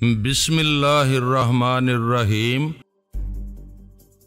بسم اللہ الرحمن الرحیم۔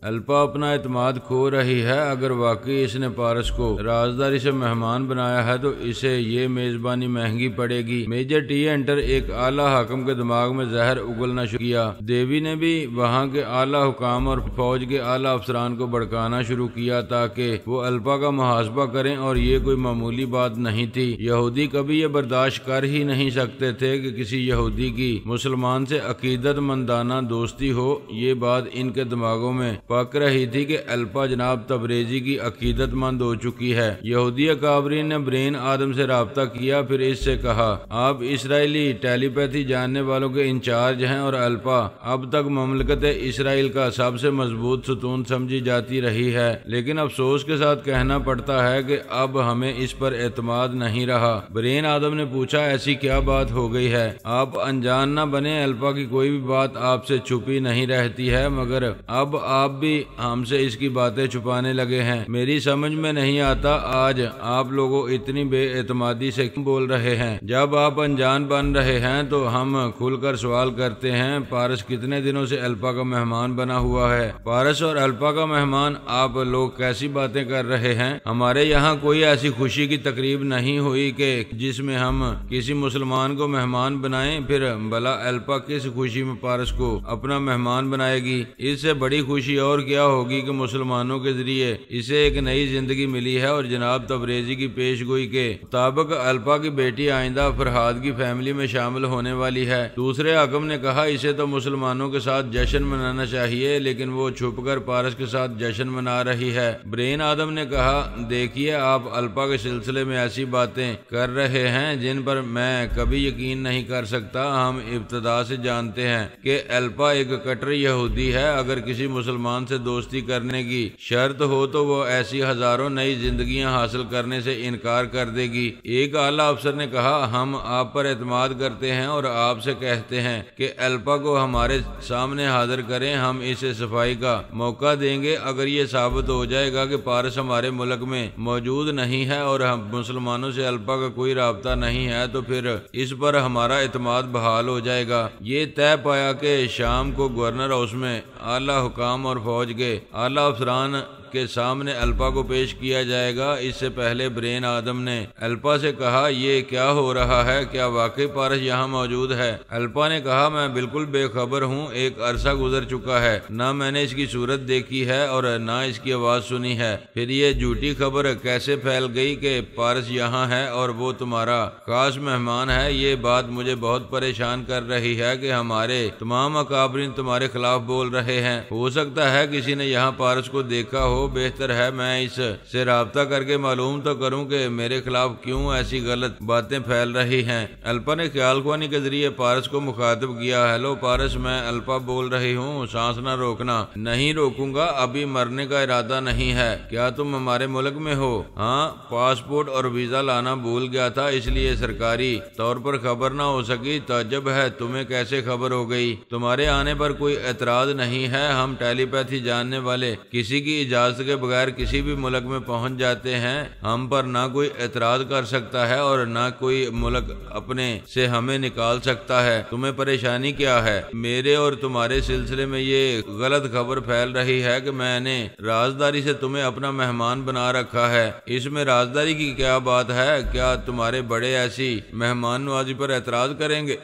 الپا اپنا اعتماد کھو رہی ہے۔ اگر واقعی اس نے پارس کو رازداری سے مہمان بنایا ہے تو اسے یہ میزبانی مہنگی پڑے گی۔ میجر ٹی انٹر ایک اعلیٰ حاکم کے دماغ میں زہر اگلنا شروع کیا۔ دیوی نے بھی وہاں کے اعلیٰ حکام اور فوج کے اعلیٰ افسران کو بھڑکانا شروع کیا تاکہ وہ الپا کا محاسبہ کریں، اور یہ کوئی معمولی بات نہیں تھی۔ یہودی کبھی یہ برداشت کر ہی نہیں سکتے تھے کہ کسی یہودی کی مسلمان سے عقیدت مندانہ دوستی ہو۔ یہ بات ان کے دماغوں میں پک رہی تھی کہ الپا جناب تبریزی کی عقیدت مند ہو چکی ہے۔ یہودی اکابرین نے برین آدم سے رابطہ کیا، پھر اس سے کہا آپ اسرائیلی ٹیلی پیتھی جاننے والوں کے انچارج ہیں، اور الپا اب تک مملکت اسرائیل کا سب سے مضبوط ستون سمجھی جاتی رہی ہے، لیکن افسوس کے ساتھ کہنا پڑتا ہے کہ اب ہمیں اس پر اعتماد نہیں رہا۔ برین آدم نے پوچھا ایسی کیا بات ہو گئی ہے؟ آپ انجان نہ بنے، الپا کی کوئی بھی بات آپ سے چھپی نہیں رہتی ہے، مگر اب آپ بھی ہم سے اس کی باتیں چھپانے لگے ہیں۔ میری سمجھ میں نہیں آتا آج آپ لوگوں اتنی بے اعتمادی سے کیوں بول رہے ہیں؟ جب آپ انجان بن رہے ہیں تو ہم کھل کر سوال کرتے ہیں پارس کتنے دنوں سے الپا کا مہمان بنا ہوا ہے؟ پارس اور الپا کا مہمان؟ آپ لوگ کیسی باتیں کر رہے ہیں؟ ہمارے یہاں کوئی ایسی خوشی کی تقریب نہیں ہوئی کہ جس میں ہم کسی مسلمان کو مہمان بنائیں، پھر بھلا الپا کس خوشی میں پارس کو اپنا مہمان بنائے گی؟ اس سے بڑی خوشی اور کیا ہوگی کہ مسلمانوں کے ذریعے اسے ایک نئی زندگی ملی ہے، اور جناب تبریزی کی پیش گوئی کے مطابق الپا کی بیٹی آئندہ فرحاد کی فیملی میں شامل ہونے والی ہے۔ دوسرے حکم نے کہا اسے تو مسلمانوں کے ساتھ جشن منانا چاہیے، لیکن وہ چھپ کر پارس کے ساتھ جشن منا رہی ہے۔ برین آدم نے کہا دیکھیے آپ الپا کے سلسلے میں ایسی باتیں کر رہے ہیں جن پر میں کبھی یقین نہیں کر سکتا۔ ہم ابتدا سے جانتے ہیں کہ الپا ایک کٹر یہودی ہے۔ اگر کسی مسلمان سے دوستی کرنے کی شرط ہو تو وہ ایسی ہزاروں نئی زندگیاں حاصل کرنے سے انکار کر دے گی۔ ایک اعلیٰ افسر نے کہا ہم آپ پر اعتماد کرتے ہیں اور آپ سے کہتے ہیں کہ الپا کو ہمارے سامنے حاضر کریں، ہم اسے صفائی کا موقع دیں گے۔ اگر یہ ثابت ہو جائے گا کہ پارس ہمارے ملک میں موجود نہیں ہے اور ہم مسلمانوں سے الپا کا کوئی رابطہ نہیں ہے تو پھر اس پر ہمارا اعتماد بحال ہو جائے گا۔ یہ طے پایا کہ شام کو گورنر ہاؤس میں اعلیٰ حکام اور فوج کے اعلیٰ افسران کے سامنے الپا کو پیش کیا جائے گا۔ اس سے پہلے برین آدم نے الپا سے کہا یہ کیا ہو رہا ہے؟ کیا واقعی پارس یہاں موجود ہے؟ الپا نے کہا میں بالکل بے خبر ہوں، ایک عرصہ گزر چکا ہے، نہ میں نے اس کی صورت دیکھی ہے اور نہ اس کی آواز سنی ہے۔ پھر یہ جھوٹی خبر کیسے پھیل گئی کہ پارس یہاں ہے اور وہ تمہارا خاص مہمان ہے؟ یہ بات مجھے بہت پریشان کر رہی ہے کہ ہمارے تمام اکابرین تمہارے خلاف بول رہے ہیں۔ ہو سکتا ہے کسی نے یہاں پارس کو دیکھا ہو، بہتر ہے میں اس سے رابطہ کر کے معلوم تو کروں کہ میرے خلاف کیوں ایسی غلط باتیں پھیل رہی ہیں۔ الپا نے خیال خوانی کے ذریعے پارس کو مخاطب کیا ہیلو پارس، میں الپا بول رہی ہوں، سانس نہ روکنا۔ نہیں روکوں گا، ابھی مرنے کا ارادہ نہیں ہے۔ کیا تم ہمارے ملک میں ہو؟ ہاں، پاسپورٹ اور ویزا لانا بھول گیا تھا، اس لیے سرکاری طور پر خبر نہ ہو سکی۔ تعجب ہے تمہیں کیسے خبر ہو گئی؟ تمہارے آنے پر کوئی اعتراض نہیں ہے؟ ہم ٹیلی پیتھی جاننے والے کسی کی اجازت کے بغیر کسی بھی ملک میں پہنچ جاتے ہیں، ہم پر نہ کوئی اعتراض کر سکتا ہے اور نہ کوئی ملک اپنے سے ہمیں نکال سکتا ہے۔ تمہیں پریشانی کیا ہے؟ میرے اور تمہارے سلسلے میں یہ غلط خبر پھیل رہی ہے کہ میں نے رازداری سے تمہیں اپنا مہمان بنا رکھا ہے۔ اس میں رازداری کی کیا بات ہے؟ کیا تمہارے بڑے ایسی مہمان نوازی پر اعتراض کریں گے؟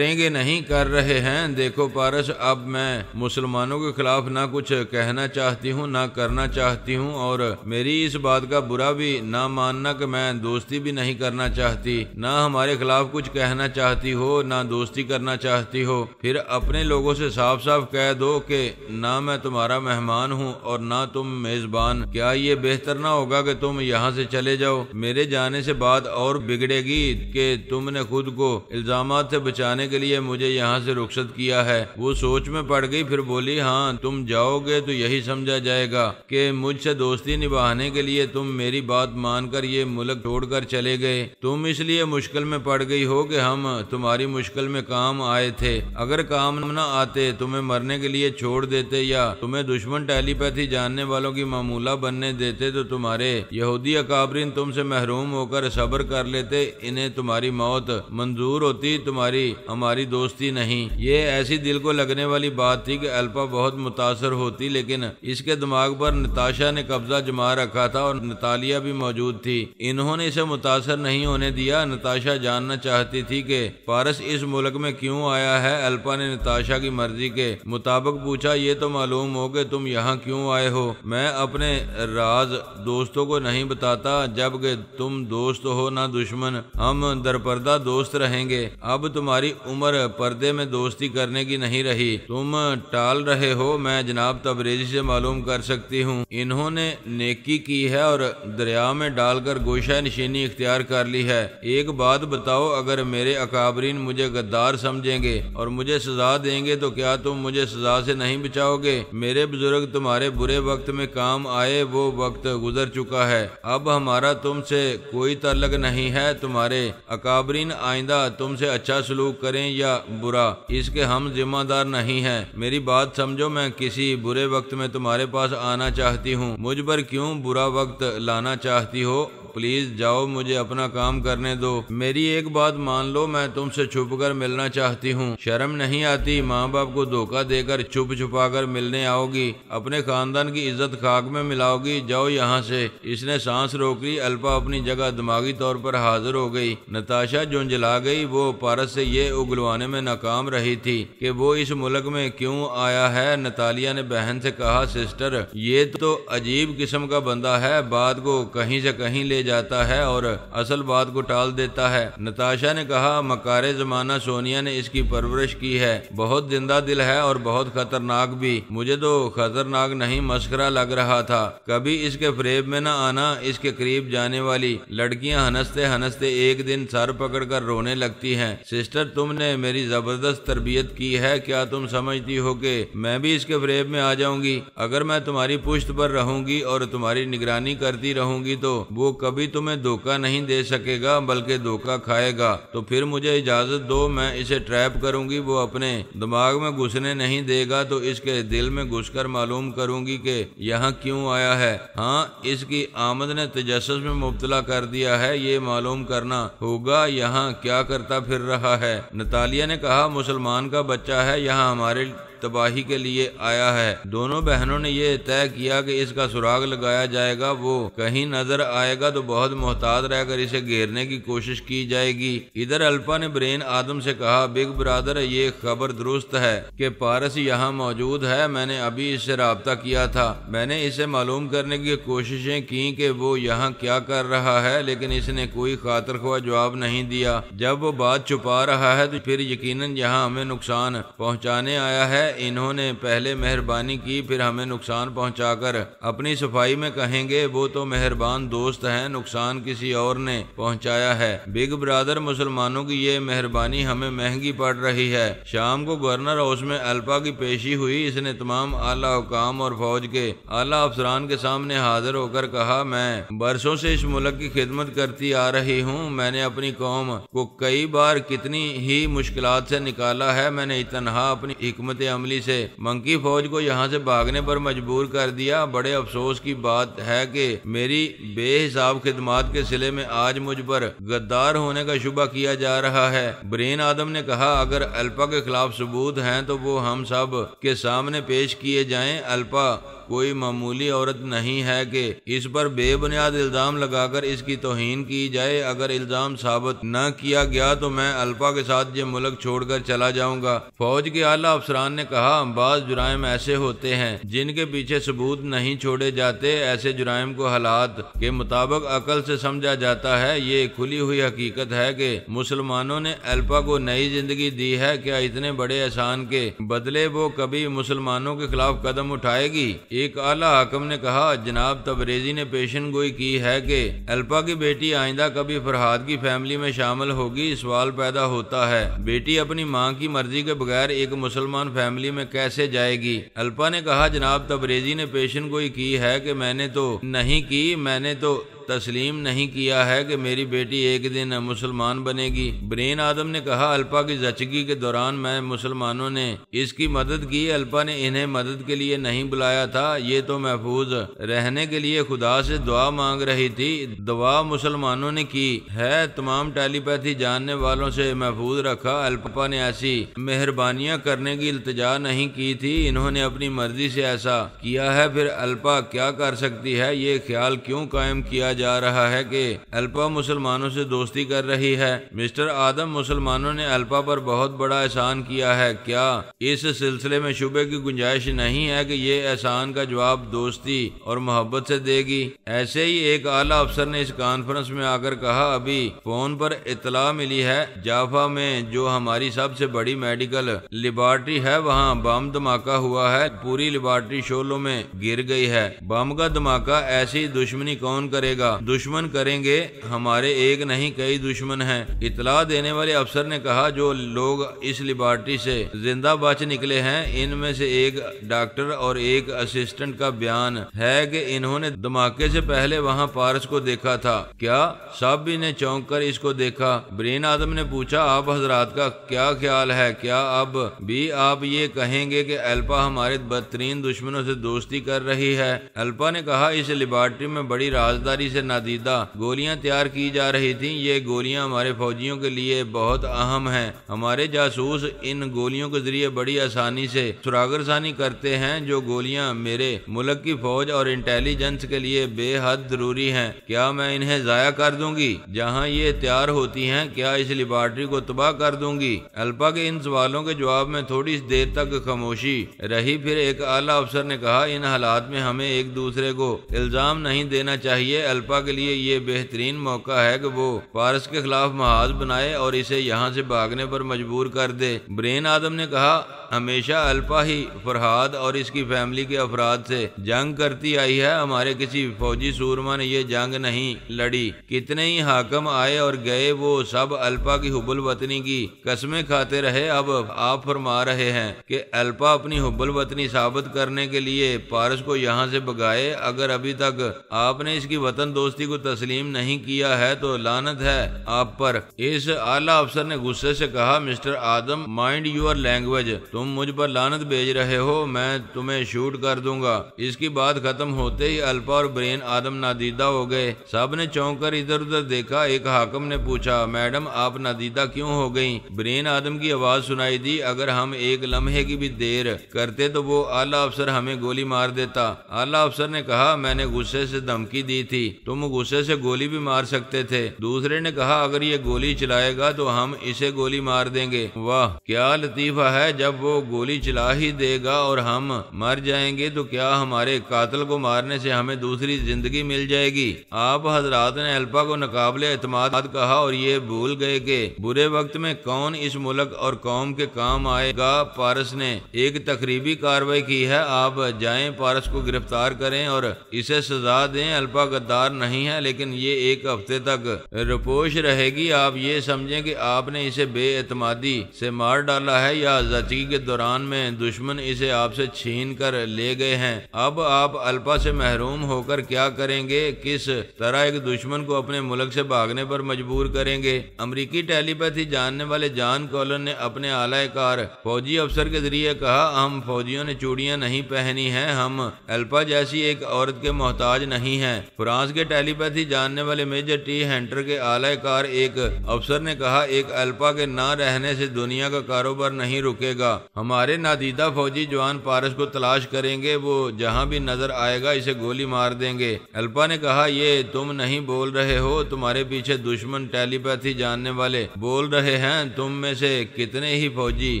نہیں کر رہے ہیں۔ دیکھو پارس، اب میں مسلمانوں کے خلاف نہ کچھ کہنا چاہتی ہوں نہ کرنا چاہتی ہوں، اور میری اس بات کا برا بھی نہ ماننا کہ میں دوستی بھی نہیں کرنا چاہتی، نہ ہمارے خلاف کچھ کہنا چاہتی ہو نہ دوستی کرنا چاہتی ہو۔ پھر اپنے لوگوں سے صاف صاف کہہ دو کہ نہ میں تمہارا مہمان ہوں اور نہ تم میزبان۔ کیا یہ بہتر نہ ہوگا کہ تم یہاں سے چلے جاؤ؟ میرے جانے سے بات اور بگڑے گی کہ تم نے خود کو الزامات سے بچانے کے لیے مجھے یہاں سے رخصت کیا ہے۔ وہ سوچ میں پڑ گئی، پھر بولی ہاں تم جاؤ گے تو یہی سمجھا جائے گا کہ مجھ سے دوستی نبھانے کے لیے تم میری بات مان کر یہ ملک چھوڑ کر چلے گئے۔ تم اس لیے مشکل میں پڑ گئی ہو کہ ہم تمہاری مشکل میں کام آئے تھے۔ اگر کام نہ آتے تمہیں مرنے کے لیے چھوڑ دیتے یا تمہیں دشمن ٹیلی پیتھی جاننے والوں کی معمولہ بننے دیتے تو تمہارے یہودی اکابرین تم سے محروم ہو کر صبر کر لیتے، انہیں تمہاری موت منظور ہوتی، تمہاری ہماری دوستی نہیں۔ یہ ایسی دل کو لگنے والی بات تھی کہ الپا بہت متاثر ہوتی، لیکن اس کے دماغ پر نتاشا نے قبضہ جما رکھا تھا اور نتالیا بھی موجود تھی۔ انہوں نے اسے متاثر نہیں ہونے دیا۔ نتاشا جاننا چاہتی تھی کہ پارس اس ملک میں کیوں آیا ہے۔ الپا نے نتاشا کی مرضی کے مطابق پوچھا، یہ تو معلوم ہو کہ تم یہاں کیوں آئے ہو۔ میں اپنے راز دوستوں کو نہیں بتاتا، جب کہ تم دوست ہو نہ دشمن، ہم درپردہ دوست رہیں گے۔ اب تمہاری عمر پردے میں دوستی کرنے کی نہیں رہی، تم ٹال رہے ہو۔ میں جناب تبریزی سے معلوم کر سکتی ہوں، انہوں نے نیکی کی ہے اور دریا میں ڈال کر گوشہ نشینی اختیار کر لی ہے۔ ایک بات بتاؤ، اگر میرے اکابرین مجھے غدار سمجھیں گے اور مجھے سزا دیں گے تو کیا تم مجھے سزا سے نہیں بچاؤ گے؟ میرے بزرگ تمہارے برے وقت میں کام آئے، وہ وقت گزر چکا ہے، اب ہمارا تم سے کوئی تعلق نہیں ہے۔ تمہارے اکابرین آئندہ تم سے اچھا سلوک کریں یا برا، اس کے ہم ذمہ دار نہیں ہیں۔ میری بات سمجھو، میں کسی برے وقت میں تمہارے پاس آنا چاہتی ہوں، مجھ پر کیوں برا وقت لانا چاہتی ہو؟ پلیز جاؤ، مجھے اپنا کام کرنے دو۔ میری ایک بات مان لو، میں تم سے چھپ کر ملنا چاہتی ہوں۔ شرم نہیں آتی؟ ماں باپ کو دھوکہ دے کر چھپ چھپا کر ملنے آؤ گی، اپنے خاندان کی عزت خاک میں ملاؤ گی، جاؤ یہاں سے۔ اس نے سانس روک لی۔ الپا اپنی جگہ دماغی طور پر حاضر ہو گئی۔ نتاشا جھنجھلا گئی، وہ پارس سے یہ اگلوانے میں ناکام رہی تھی کہ وہ اس ملک میں کیوں آیا ہے۔ نتالیا نے بہن سے کہا، سسٹر یہ تو عجیب قسم کا بندہ ہے، بات کو کہیں سے کہیں لے جاتا ہے اور اصل بات کو ٹال دیتا ہے۔ نتاشا نے کہا، مکار زمانہ سونیا نے اس کی پرورش کی ہے، بہت زندہ دل ہے اور بہت خطرناک بھی۔ مجھے تو خطرناک نہیں، مسخرہ لگ رہا تھا۔ کبھی اس کے فریب میں نہ آنا۔ اس کے قریب جانے والی لڑکیاں ہنستے ہنستے ایک دن سر پکڑ کر رونے لگتی ہیں۔ سسٹر تم نے میری زبردست تربیت کی ہے، کیا تم سمجھتی ہو کہ میں بھی اس کے فریب میں آ جاؤں گی؟ اگر میں تمہاری پشت پر رہوں گی اور تمہاری نگرانی کرتی رہوں گی تو وہ کبھی تمہیں دھوکہ نہیں دے سکے گا بلکہ دھوکہ کھائے گا۔ تو پھر مجھے اجازت دو، میں اسے ٹریپ کروں گی، وہ اپنے دماغ میں گھسنے نہیں دے گا تو اس کے دل میں گھس کر معلوم کروں گی کہ یہاں کیوں آیا ہے۔ ہاں، اس کی آمد نے تجسس میں مبتلا کر دیا ہے، یہ معلوم کرنا ہوگا یہاں کیا کرتا پھر رہا ہے۔ نتالیا نے کہا، مسلمان کا بچہ ہے، یہاں ہمارے تباہی کے لیے آیا ہے۔ دونوں بہنوں نے یہ طے کیا کہ اس کا سراغ لگایا جائے گا، وہ کہیں نظر آئے گا تو بہت محتاط رہ کر اسے گھیرنے کی کوشش کی جائے گی۔ ادھر الپا نے برین آدم سے کہا، بگ برادر یہ خبر درست ہے کہ پارس یہاں موجود ہے، میں نے ابھی اس سے رابطہ کیا تھا، میں نے اسے معلوم کرنے کی کوششیں کی کہ وہ یہاں کیا کر رہا ہے، لیکن اس نے کوئی خاطر خواہ جواب نہیں دیا۔ جب وہ بات چھپا رہا ہے تو پھر یقیناً یہاں ہمیں نقصان پہنچانے آیا ہے۔ انہوں نے پہلے مہربانی کی، پھر ہمیں نقصان پہنچا کر اپنی صفائی میں کہیں گے وہ تو مہربان دوست ہیں، نقصان کسی اور نے پہنچایا ہے۔ بگ برادر مسلمانوں کی یہ مہربانی ہمیں مہنگی پڑ رہی ہے۔ شام کو گورنر ہاؤس میں الپا کی پیشی ہوئی۔ اس نے تمام اعلیٰ حکام اور فوج کے اعلیٰ افسران کے سامنے حاضر ہو کر کہا، میں برسوں سے اس ملک کی خدمت کرتی آ رہی ہوں، میں نے اپنی قوم کو کئی بار کتنی ہی مشکلات سے نکالا ہے، میں نے تنہا اپنی حکمت عملی سے منکی فوج کو یہاں سے بھاگنے پر مجبور کر دیا۔ بڑے افسوس کی بات ہے کہ میری بے حساب خدمات کے صلے میں آج مجھ پر غدار ہونے کا شبہ کیا جا رہا ہے۔ برین آدم نے کہا، اگر الپا کے خلاف ثبوت ہیں تو وہ ہم سب کے سامنے پیش کیے جائیں۔ الپا کوئی معمولی عورت نہیں ہے کہ اس پر بے بنیاد الزام لگا کر اس کی توہین کی جائے۔ اگر الزام ثابت نہ کیا گیا تو میں الپا کے ساتھ یہ ملک چھوڑ کر چلا جاؤں گا۔ فوج کے اعلیٰ افسران نے کہا، بعض جرائم ایسے ہوتے ہیں جن کے پیچھے ثبوت نہیں چھوڑے جاتے، ایسے جرائم کو حالات کے مطابق عقل سے سمجھا جاتا ہے۔ یہ کھلی ہوئی حقیقت ہے کہ مسلمانوں نے الپا کو نئی زندگی دی ہے، کیا اتنے بڑے احسان کے بدلے وہ کبھی مسلمانوں کے خلاف قدم اٹھائے گی؟ ایک اعلیٰ حاکم نے کہا، جناب تبریزی نے پیشن گوئی کی ہے کہ الپا کی بیٹی آئندہ کبھی فرحاد کی فیملی میں شامل ہوگی۔ سوال پیدا ہوتا ہے، بیٹی اپنی ماں کی مرضی کے بغیر ایک مسلمان فیملی فیملی میں کیسے جائے گی؟ الپا نے کہا جناب تبریزی نے پیشن گوئی کی ہے کہ میں نے تو نہیں کی، میں نے تو تسلیم نہیں کیا ہے کہ میری بیٹی ایک دن مسلمان بنے گی۔ برین آدم نے کہا الپا کی زچگی کے دوران میں مسلمانوں نے اس کی مدد کی، الپا نے انہیں مدد کے لیے نہیں بلایا تھا، یہ تو محفوظ رہنے کے لیے خدا سے دعا مانگ رہی تھی، دعا مسلمانوں نے کی ہے، تمام ٹیلی پیتھی جاننے والوں سے محفوظ رکھا۔ الپا نے ایسی مہربانیاں کرنے کی التجا نہیں کی تھی، انہوں نے اپنی مرضی سے ایسا کیا ہے، پھر الپا کیا کر سکتی ہے؟ یہ خیال کیوں قائم کیا جا رہا ہے کہ الپا مسلمانوں سے دوستی کر رہی ہے؟ مسٹر آدم، مسلمانوں نے الپا پر بہت بڑا احسان کیا ہے، کیا اس سلسلے میں شبے کی گنجائش نہیں ہے کہ یہ احسان کا جواب دوستی اور محبت سے دے گی؟ ایسے ہی ایک اعلیٰ افسر نے اس کانفرنس میں آ کر کہا ابھی فون پر اطلاع ملی ہے جافا میں جو ہماری سب سے بڑی میڈیکل لیبارٹری ہے وہاں بم دھماکہ ہوا ہے، پوری لیبارٹری شعلوں میں گر گئی ہے۔ بم کا دھماکہ ایسی دشمنی کون کرے گا؟ دشمن کریں گے، ہمارے ایک نہیں کئی دشمن ہیں۔ اطلاع دینے والے افسر نے کہا جو لوگ اس لیبارٹری سے زندہ بچ نکلے ہیں ان میں سے ایک ڈاکٹر اور ایک اسسٹنٹ کا بیان ہے کہ انہوں نے دھماکے سے پہلے وہاں پارس کو دیکھا تھا۔ کیا سب بھی نے چونک کر اس کو دیکھا؟ برین آدم نے پوچھا آپ حضرات کا کیا خیال ہے؟ کیا اب بھی آپ یہ کہیں گے کہ الپا ہمارے بدترین دشمنوں سے دوستی کر رہی ہے؟ الپا نے کہا اس لیبارٹری میں بڑی رازداری سے نادیدہ گولیاں تیار کی جا رہی تھیں، یہ گولیاں ہمارے فوجیوں کے لیے بہت اہم ہیں، ہمارے جاسوس ان گولیوں کے ذریعے بڑی آسانی سے سراغ رسانی کرتے ہیں، جو گولیاں میرے ملک کی فوج اور انٹیلیجنس کے لیے بے حد ضروری ہیں، کیا میں انہیں ضائع کر دوں گی جہاں یہ تیار ہوتی ہیں؟ کیا اس لیبارٹری کو تباہ کر دوں گی؟ الپا کے ان سوالوں کے جواب میں تھوڑی دیر تک خاموشی رہی، پھر ایک اعلیٰ افسر نے کہا ان حالات میں ہمیں ایک دوسرے کو الزام نہیں دینا چاہیے، الپا کے لیے یہ بہترین موقع ہے کہ وہ پارس کے خلاف محاذ بنائے اور اسے یہاں سے بھاگنے پر مجبور کر دے۔ برین آدم نے کہا ہمیشہ الپا ہی فرہاد اور اس کی فیملی کے افراد سے جنگ کرتی آئی ہے، ہمارے کسی فوجی سورما نے یہ جنگ نہیں لڑی، کتنے ہی حاکم آئے اور گئے وہ سب الپا کی حب الوطنی کی قسمیں کھاتے رہے، اب آپ فرما رہے ہیں کہ الپا اپنی حب الوطنی ثابت کرنے کے لیے پارس کو یہاں سے بگائے، اگر ابھی تک آپ نے اس کی وطن دوستی کو تسلیم نہیں کیا ہے تو لعنت ہے آپ پر۔ اس اعلیٰ افسر نے غصے سے کہا mister Adam mind your language, تم مجھ پر لعنت بھیج رہے ہو، میں تمہیں شوٹ کر دوں گا۔ اس کی بات ختم ہوتے ہی الپا اور برین آدم نادیدہ ہو گئے، سب نے چونک کر ادھر ادھر دیکھا، ایک حاکم نے پوچھا میڈم آپ نادیدہ کیوں ہو گئیں؟ برین آدم کی آواز سنائی دی اگر ہم ایک لمحے کی بھی دیر کرتے تو وہ اعلیٰ افسر ہمیں گولی مار دیتا۔ اعلیٰ افسر نے کہا میں نے غصے سے دھمکی دی تھی، تم غصے سے گولی بھی مار سکتے تھے۔ دوسرے نے کہا اگر یہ گولی چلائے گا تو ہم اسے گولی مار دیں گے۔ واہ کیا لطیفہ ہے، جب وہ گولی چلا ہی دے گا اور ہم مر جائیں گے تو کیا ہمارے قاتل کو مارنے سے ہمیں دوسری زندگی مل جائے گی؟ آپ حضرات نے الپا کو ناقابل اعتماد کہا اور یہ بھول گئے کہ برے وقت میں کون اس ملک اور قوم کے کام آئے گا۔ پارس نے ایک تقریبی کارروائی کی ہے، آپ جائیں پارس کو گرفتار کریں اور اسے سزا دیں، الپا غدار نہیں ہے لیکن یہ ایک ہفتے تک رپوش رہے گی، آپ یہ سمجھیں کہ آپ نے اسے بے اعتمادی سے مار ڈالا ہے یا زچگی کے دوران میں دشمن اسے آپ سے چھین کر لے گئے ہیں۔ اب آپ الپا سے محروم ہو کر کیا کریں گے؟ کس طرح ایک دشمن کو اپنے ملک سے بھاگنے پر مجبور کریں گے؟ امریکی ٹیلی پیتھی جاننے والے جان کولن نے اپنے اعلی کار فوجی افسر کے ذریعے کہا ہم فوجیوں نے چوڑیاں نہیں پہنی ہیں، ہم الپا جیسی ایک عورت کے محتاج نہیں ہیں۔ فرانس کے ٹیلی پیتھی جاننے والے میجر ٹی ہنٹر کے اعلی کار ایک افسر نے کہا ایک الپا کے نہ رہنے سے دنیا کا کاروبار نہیں رکے گا، ہمارے نادیدہ فوجی جوان پارس کو تلاش کریں گے، وہ جہاں بھی نظر آئے گا اسے گولی مار دیں گے۔ الپا نے کہا یہ تم نہیں بول رہے ہو، تمہارے پیچھے دشمن ٹیلی پیتھی جاننے والے بول رہے ہیں، تم میں سے کتنے ہی فوجی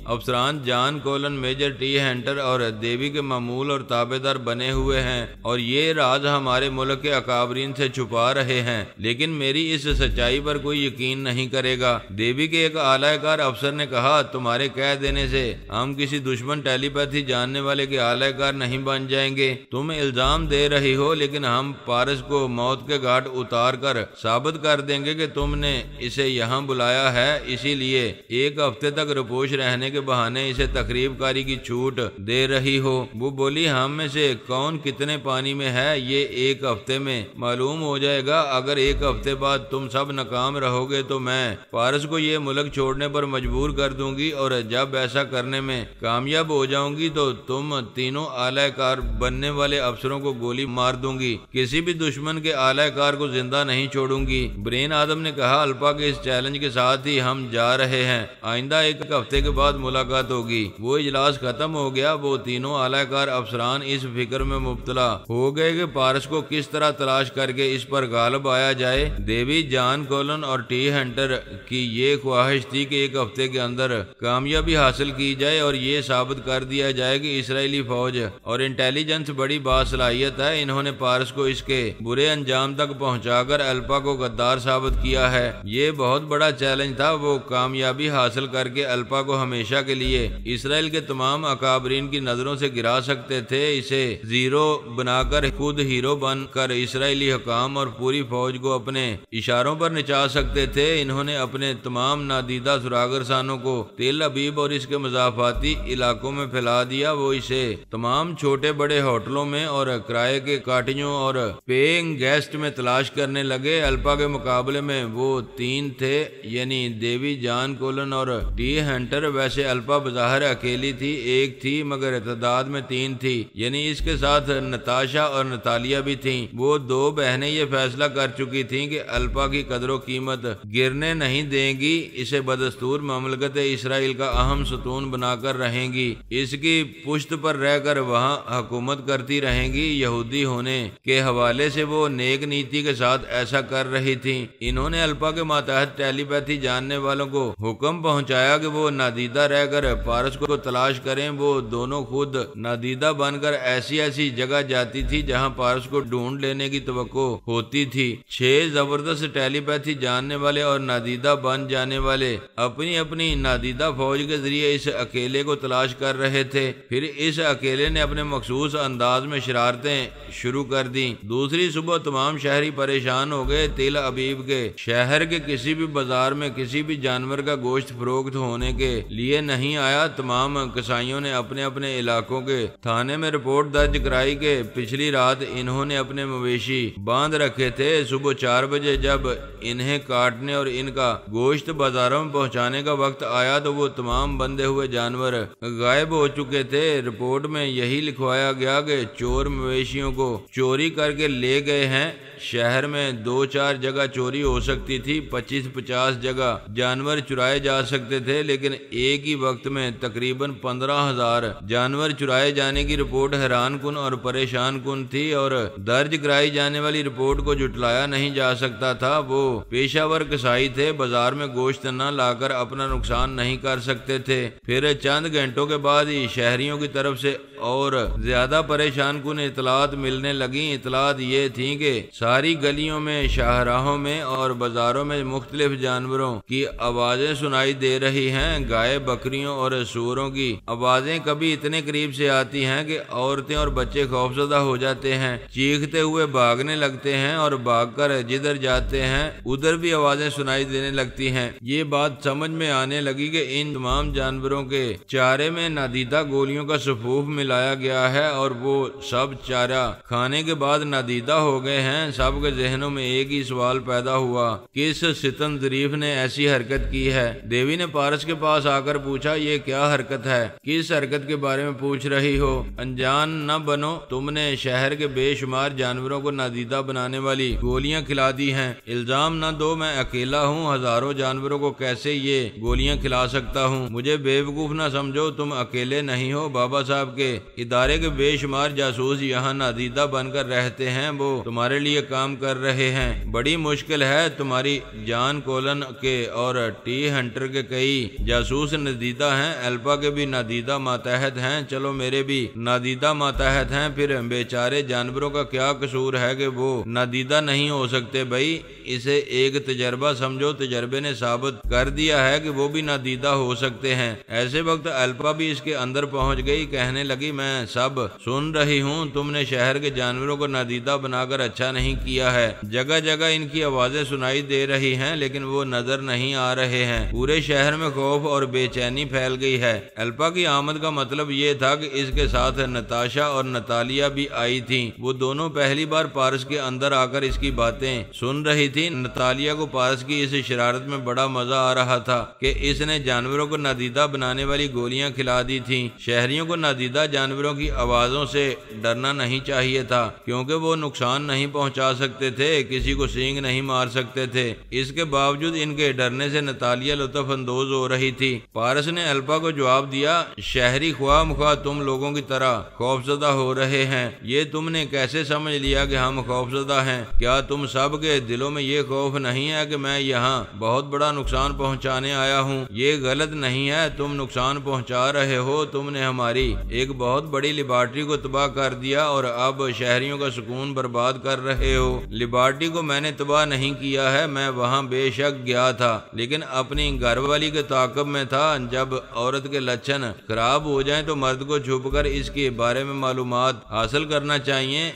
افسران جان کولن، میجر ٹی ہنٹر اور دیوی کے معمول اور تابع دار بنے ہوئے ہیں اور یہ راز ہمارے ملک کے اکابرین سے چھپا رہے ہیں، لیکن میری اس سچائی پر کوئی یقین نہیں کرے گا۔ دیوی کے ایک اعلی کار افسر نے کہا تمہارے کہہ دینے سے ہم کسی دشمن ٹیلی پیتھی جاننے والے کے اعلی کار نہیں بن جائیں گے۔ تم الزام دے رہی ہو، لیکن ہم پارس کو موت کے گھاٹ اتار کر ثابت کر دیں گے کہ تم نے اسے یہاں بلایا ہے، اسی لیے ایک ہفتے تک روپوش رہنے کے بہانے اسے تقریب کاری کی چھوٹ دے رہی ہو۔ وہ بولی ہم میں سے کون کتنے پانی میں ہے یہ ایک ہفتے میں معلوم ہو جائے گا۔ اگر ایک ہفتے بعد تم سب ناکام رہو گے تو میں پارس کو یہ ملک چھوڑنے پر مجبور کر دوں گی، اور جب ایسا کرنے میں کامیاب ہو جاؤں گی تو تم تینوں اعلی کار بننے والے افسروں کو گولی مار دوں گی، کسی بھی دشمن کے اعلی کار کو زندہ نہیں چھوڑوں گی۔ برین آدم نے کہا الپا کے اس چیلنج کے ساتھ ہی ہم جا رہے ہیں، آئندہ ایک ہفتے کے بعد ملاقات ہوگی۔ وہ اجلاس ختم ہو گیا۔ وہ تینوں اعلی کار افسران اس فکر میں مبتلا ہو گئے کہ پارس کو کس طرح تلاش کر کے اس پر غالب آیا جائے۔ دیوی جان کولن اور ٹی ہنٹر کی یہ خواہش تھی کہ ایک ہفتے کے اندر کامیابی حاصل کی جائے اور یہ ثابت کر دیا جائے کہ اسرائیلی فوج اور انٹیلیجنس بڑی باصلاحیت ہے۔ انہوں نے پارس کو اس کے برے انجام تک پہنچا کر الپا کو غدار ثابت کیا ہے۔ یہ بہت بڑا چیلنج تھا۔ وہ کامیابی حاصل کر کے الپا کو ہمیشہ کے لیے اسرائیل کے تمام اکابرین کی نظروں سے گرا سکتے تھے، اسے زیرو بنا کر خود ہیرو بن کر اسرائیلی حکام اور پوری فوج کو اپنے اشاروں پر نچا سکتے تھے۔ انہوں نے اپنے تمام نادیدہ سراغرسانوں کو تل ابیب اور اس کے مضافاتی علاقوں میں پھیلا دیا۔ وہ اسے تمام چھوٹے بڑے ہوٹلوں میں اور کرائے کے کاٹیوں اور پیئنگ گیسٹ میں تلاش کرنے لگے۔ الپا کے مقابلے میں وہ تین تھے، یعنی دیوی جان کولن اور ٹی ہنٹر۔ ویسے الپا بظاہر اکیلی تھی، ایک تھی، مگر تعداد میں تین تھی، یعنی اس کے ساتھ نتاشا اور نتالیہ بھی تھیں۔ وہ دو بہنیں یہ فیصلہ کر چکی تھیں کہ الپا کی قدر و قیمت گرنے نہیں دیں گی، اسے بدستور مملکت اسرائیل کا اہم ستون بنا کر رہیں گی، اس کی پشت پر رہ کر وہاں حکومت کرتی رہیں گی۔ یہودی ہونے کے حوالے سے وہ نیک نیتی کے ساتھ ایسا کر رہی تھیں۔ انہوں نے الپا کے ماتحت ٹیلی پیتھی جاننے والوں کو حکم پہنچایا کہ وہ نادیدہ رہ کر پارس کو تلاش کریں۔ وہ دونوں خود نادیدہ بن کر ایسی جگہ جاتی تھی جہاں پارس کو ڈھونڈ لینے کی توقع ہوتی تھی۔ 6 زبردست ٹیلی پیتھی جاننے والے اور نادیدہ بن جانے والے اپنی اپنی نادیدہ فوج کے ذریعے اس اکیلے کو تلاش کر رہے تھے۔ پھر اس اکیلے نے اپنے مخصوص انداز میں شرارتیں شروع کر دیں۔ دوسری صبح تمام شہری پریشان ہو گئے۔ تل ابیب کے شہر کے کسی بھی بازار میں کسی بھی جانور کا گوشت فروخت ہونے کے لیے نہیں آیا۔ تمام کسائیوں نے اپنے اپنے علاقوں کے تھانے میں رپورٹ درج کرائی کہ پچھلی رات انہوں نے اپنے مویشی باندھ رکھے تھے۔ صبح 4 بجے جب انہیں کاٹنے اور ان کا گوشت بازاروں میں پہنچانے کا وقت آیا تو وہ تمام بندے ہوئے جانور غائب ہو چکے تھے۔ رپورٹ میں یہی لکھوایا گیا کہ چور مویشیوں کو چوری کر کے لے گئے ہیں۔ شہر میں 2-4 جگہ چوری ہو سکتی تھی، 25-50 جگہ جانور چرائے جا سکتے تھے، لیکن ایک ہی وقت میں تقریباً 15,000 جانور چرائے جانے کی رپورٹ حیران کن اور پریشان کن تھی، اور درج کرائی جانے والی رپورٹ کو جھٹلایا نہیں جا سکتا تھا۔ وہ پیشہ ور کسائی تھے، بازار میں گوشت نہ لا کر اپنا نقصان نہیں کر سکتے تھے۔ پھر چند گھنٹوں کے بعد ہی شہریوں کی طرف سے اور زیادہ پریشان کن اطلاعات ملنے لگیں۔ اطلاعات یہ تھیں کہ ساری گلیوں میں، شاہراہوں میں اور بازاروں میں مختلف جانوروں کی آوازیں سنائی دے رہی ہیں۔ گائے، بکریوں اور سوروں کی آوازیں کبھی اتنے قریب سے آتی ہیں کہ عورتیں اور بچے خوفزدہ ہو جاتے ہیں، چیختے ہوئے بھاگنے لگتے ہیں، اور بھاگ کر جدھر جاتے ہیں ادھر بھی آوازیں سنائی دینے لگتی ہیں۔ یہ بات سمجھ میں آنے لگی کہ ان تمام جانوروں کے چارے میں نادیدہ گولیوں کا صفوف ملایا گیا ہے، اور وہ سب چارہ کھانے کے بعد نادیدہ ہو گئے ہیں۔ سب کے ذہنوں میں ایک ہی سوال پیدا ہوا، کس ستم ظریف نے ایسی حرکت کی ہے؟ دیوی نے پارس کے پاس آ کر پوچھا، یہ کیا حرکت ہے؟ کس حرکت کے بارے میں پوچھ رہی ہو؟ انجان نہ بنو، تم نے شہر کے بے شمار جانوروں کو نادیدہ بنانے والی گولیاں کھلا دی ہیں۔ الزام نہ دو، میں اکیلا ہوں، ہزاروں جانوروں کو کیسے یہ گولیاں کھلا سکتا ہوں؟ مجھے بیوقوف نہ سمجھو، تم اکیلے نہیں ہو، بابا صاحب کے ادارے کے بے شمار جاسوس یہاں نادیدہ بن کر رہتے ہیں، وہ تمہارے لیے کام کر رہے ہیں۔ بڑی مشکل ہے، تمہاری جان کولن کے اور ٹی ہنٹر کے کئی جاسوس نادیدہ ہیں، الپا کے بھی نادیدہ ماتحت ہیں، چلو میرے بھی نادیدہ ماتحت ہیں، پھر بیچارے جانوروں کا کیا قصور ہے کہ وہ نادیدہ نہیں ہو سکتے؟ بھائی اسے ایک تجربہ سمجھو، تجربے نے ثابت کر دیا ہے کہ وہ بھی نادیدہ ہو سکتے ہیں۔ ایسے وقت الپا بھی اس کے اندر پہنچ گئی، کہنے لگی میں سب سن رہی ہوں، تم نے شہر کے جانوروں کو نادیدہ بنا کر اچھا نہیں کیا ہے، جگہ جگہ ان کی آوازیں سنائی دے رہی ہیں لیکن وہ نظر نہیں آ رہے ہیں، پورے شہر میں خوف اور بے چینی پھیل گئی ہے۔ الپا کی آمد کا مطلب یہ تھا کہ اس کے ساتھ نتاشا اور نتالیا بھی آئی تھیں، وہ دونوں پہلی بار پارس کے اندر آ کر اس کی باتیں سن رہی تھی۔ نتالیا کو پارس کی اس شرارت میں بڑا مزہ آ رہا تھا کہ اس نے جانوروں کو نادیدہ بنانے والی گولیاں کھلا دی تھیں۔ شہریوں کو نادیدہ جانوروں کی آوازوں سے ڈرنا نہیں چاہیے تھا کیونکہ وہ نقصان نہیں پہنچا سکتے تھے، کسی کو سینگ نہیں مار سکتے تھے۔ اس کے باوجود ان کے ڈرنے سے نتالیا لطف اندوز ہو رہی تھی۔ پارس نے الپا کو جواب دیا، شہری خواہ مخواہ تم لوگوں کی طرح خوفزدہ ہو رہے ہیں، یہ تم نے کیسے سمجھ لیا کہ ہم خوفزدہ ہیں؟ کیا تم سب کے دلوں میں یہ خوف نہیں ہے کہ میں یہاں بہت بڑا نقصان پہنچانے آیا ہوں؟ یہ غلط نہیں ہے، تم نقصان پہنچا رہے ہو، تم نے ہماری ایک بہت بڑی لیبارٹری کو تباہ کر دیا اور اب شہریوں کا سکون برباد کر رہے ہو۔ لیبارٹری کو میں نے تباہ نہیں کیا ہے، میں وہاں بے شک گیا تھا لیکن اپنی گھر والی کے تعاقب میں تھا۔ جب عورت کے لچھن خراب ہو جائیں تو مرد کو چھپ کر اس کے بارے میں معلومات حاصل کرنا چاہیے۔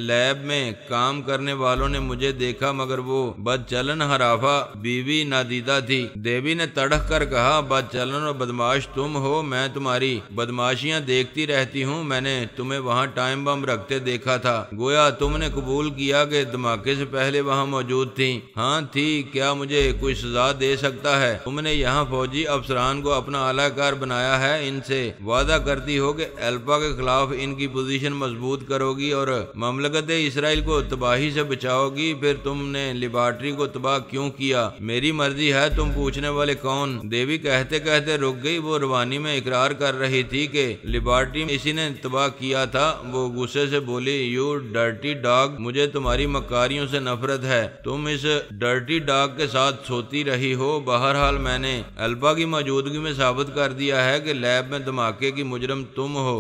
لیب میں کام کرنے والوں نے مجھے دیکھا مگر وہ بد چلن حرافہ بیوی نادیدہ تھی۔ دیوی نے تڑک کر کہا، بد چلن اور بدماش تم ہو، میں تمہاری بدماشیاں دیکھتی رہتی ہوں، میں نے تمہیں وہاں ٹائم بم رکھتے دیکھا تھا، گویا تم نے قبول کیا کہ دھماکے سے پہلے وہاں موجود تھی۔ ہاں تھی، کیا مجھے کوئی سزا دے سکتا ہے؟ تم نے یہاں فوجی افسران کو اپنا اعلی کار بنایا ہے، ان سے وعدہ کرتی ہو کہ الپا کے خلاف ان کی پوزیشن مضبوط کرو گی اور مملکت اسرائیل کو تباہی سے بچاؤ گی، پھر تم نے لیبارٹری کو تباہ کیوں کیا؟ میری مرضی ہے، تم پوچھنے والے کون؟ دیوی کہتے کہتے رک گئی، وہ روانی میں اقرار کر رہی تھی کہ لیبارٹری اسی نے تباہ کیا تھا۔ وہ غصے سے بولی، یو ڈرٹی ڈاگ، مجھے تمہاری مکاریوں سے نفرت ہے، تم اس ڈرٹی ڈاگ کے ساتھ سوتی رہی ہو۔ بہرحال میں نے الپا کی موجودگی میں ثابت کر دیا ہے کہ لیب میں دھماکے کی مجرم تم ہو۔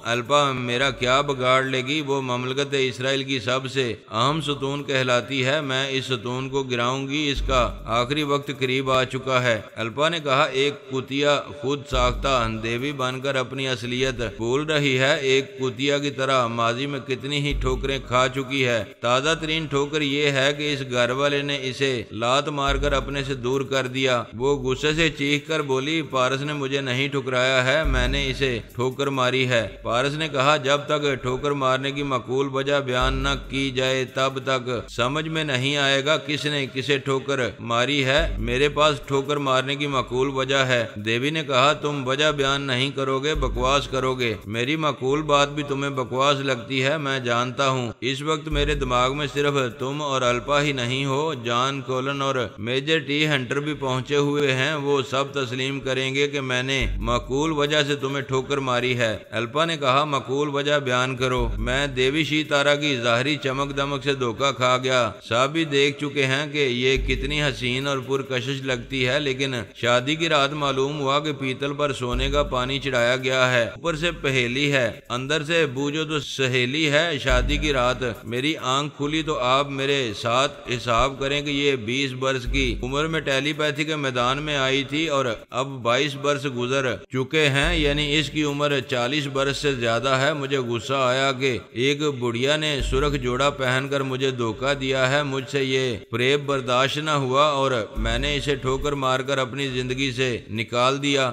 الپا میرا کیا بگاڑ لے گی؟ وہ مملکت اسرائیل کی سب سے اہم ستون کہلاتی ہے، میں اس ستون کو گراؤں گی، اس کا آخری وقت قریب آ چکا ہے۔ الپا نے کہا، ایک کتیا خود ساختہ دیوی بن کر اپنی اصلیت بھول رہی ہے، ایک کتیا کی طرح ماضی میں کتنی ہی ٹھوکریں کھا چکی ہے۔ تازہ ترین ٹھوکر یہ ہے کہ اس گھر والے نے اسے لات مار کر اپنے سے دور کر دیا۔ وہ غصے سے چیخ کر بولی، پارس نے مجھے نہیں ٹھکرایا ہے، میں نے اسے ٹھوکر ماری ہے۔ پارس نے کہا، جب تک ٹھوکر مارنے کی معقول وجہ بیان نہ کی جائے تب تک سمجھ میں نہیں آئے گا کس نے کسے ٹھوکر ماری ہے۔ میرے پاس ٹھوکر مارنے کی معقول وجہ ہے۔ دیوی نے کہا، تم وجہ بیان نہیں کرو گے، بکواس کرو گے، میری معقول بات بھی تمہیں بکواس لگتی ہے، میں جانتا ہوں۔ اس وقت میرے دماغ میں صرف تم اور الپا ہی نہیں ہو، جان کولن اور میجر ٹی ہنٹر بھی پہنچے ہوئے ہیں، وہ سب تسلیم کریں گے کہ میں نے معقول وجہ سے تمہیں ٹھوکر ماری ہے۔ الپا نے کہا، معقول وجہ بیان کرو۔ میں دیوی شی تارا کی ظاہری چمک دمک سے دھوکہ کھا گیا، سب بھی دیکھ چکے ہیں کہ یہ کتنی حسین اور پرکشش لگتی ہے، لیکن شادی کی رات معلوم ہوا کہ پیتل پر سونے کا پانی چڑھایا گیا ہے، اوپر سے پہیلی ہے، اندر سے بوجھو تو سہیلی ہے۔ شادی کی رات میری آنکھ کھلی تو آپ میرے ساتھ حساب کریں کہ یہ 20 برس کی عمر میں ٹیلی پیتھی کے میدان میں آئی تھی اور اب 22 برس گزر چکے ہیں، یعنی اس کی عمر 40 برس سے زیادہ ہے۔ مجھے غصہ آیا کہ ایک بڑھیا نے سرخ جوڑا پہن کر مجھے دھوکہ دیا ہے، مجھ سے یہ فریب برداشت نہ ہوا اور میں نے اسے ٹھوکر مار کر اپنی زندگی سے نکال دیا۔